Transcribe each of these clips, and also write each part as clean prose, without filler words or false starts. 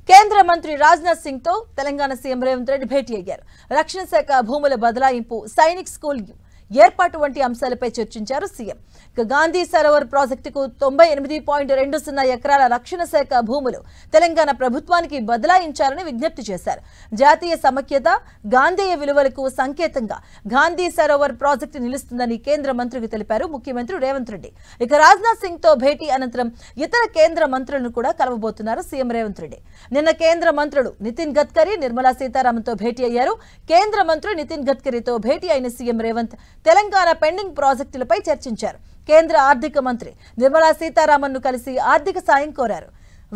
కేంద్ర మంత్రి రాజ్నాథ్ సింగ్ తో తెలంగాణ సీఎం రేవంత్ రెడ్డి భేటీ అయ్యారు. రక్షణ శాఖ భూముల బదలాయింపు, సైనిక్ స్కూల్ ఏర్పాటు వంటి అంశాలపై చర్చించారు సీఎం. గాంధీ సరోవర్ ప్రాజెక్టుకు 98.20 ఎకరాల రక్షణ శాఖ భూములు తెలంగాణ ప్రభుత్వానికి బదలాయించాలని విజ్ఞప్తి చేశారు. జాతీయ సమైక్యత, గాంధేయ విలువలకు సంకేతంగా గాంధీ సరోవర్ ప్రాజెక్టు నిలుస్తుందని కేంద్ర మంత్రికి తెలిపారు ముఖ్యమంత్రి రేవంత్ రెడ్డి. ఇక రాజ్నాథ్ సింగ్ తో భేటీ అనంతరం ఇతర కేంద్ర మంత్రులను కూడా కలవబోతున్నారు సీఎం రేవంత్ రెడ్డి. నిన్న కేంద్ర మంత్రులు నితిన్ గడ్కరీ, నిర్మలా సీతారామన్ తో భేటీ అయ్యారు. కేంద్ర మంత్రి నితిన్ గడ్కరీతో భేటీ అయిన సీఎం రేవంత్ తెలంగాణ పెండింగ్ ప్రాజెక్టులపై చర్చించారు. కేంద్ర ఆర్థిక మంత్రి నిర్మలా సీతారామన్ ను కలిసి ఆర్థిక సాయం కోరారు.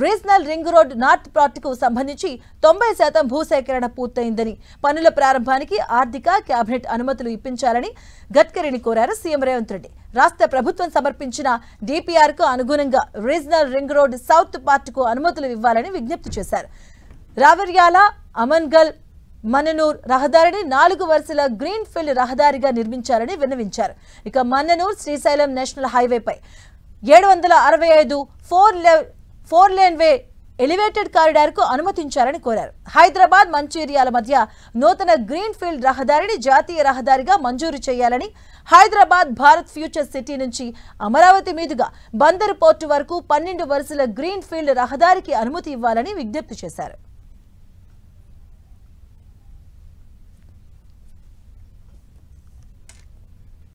రీజనల్ రింగ్ రోడ్ నార్త్ ప్రాజెక్టుకు సంబంధించి 90% భూసేకరణ పూర్తయిందని, పనుల ప్రారంభానికి ఆర్థిక కేబినెట్ అనుమతులు ఇప్పించాలని గడ్కరీని కోరారు సీఎం రేవంత్ రెడ్డి. రాష్ట్ర ప్రభుత్వం సమర్పించిన డిపిఆర్ కు అనుగుణంగా రీజనల్ రింగ్ రోడ్ సౌత్ పార్ట్కు అనుమతులు ఇవ్వాలని విజ్ఞప్తి చేశారు. రావర్యాల, అమన్గల్, మన్ననూర్ రహదారిని 4 వరుసల గ్రీన్ ఫీల్డ్ రహదారిగా నిర్మించాలని విన్నవించారు. ఇక మన్ననూర్ శ్రీశైలం నేషనల్ హైవేపై 765 four lane way elevated corridor కు అనుమతించాలని కోరారు. హైదరాబాద్, మంచిర్యాల మధ్య నూతన గ్రీన్ ఫీల్డ్ రహదారిని జాతీయ రహదారిగా మంజూరు చేయాలని, హైదరాబాద్ భారత్ ఫ్యూచర్ సిటీ నుంచి అమరావతి మీదుగా బందరు పోర్టు వరకు 12 వరుసల గ్రీన్ ఫీల్డ్ రహదారికి అనుమతి ఇవ్వాలని విజ్ఞప్తి చేశారు.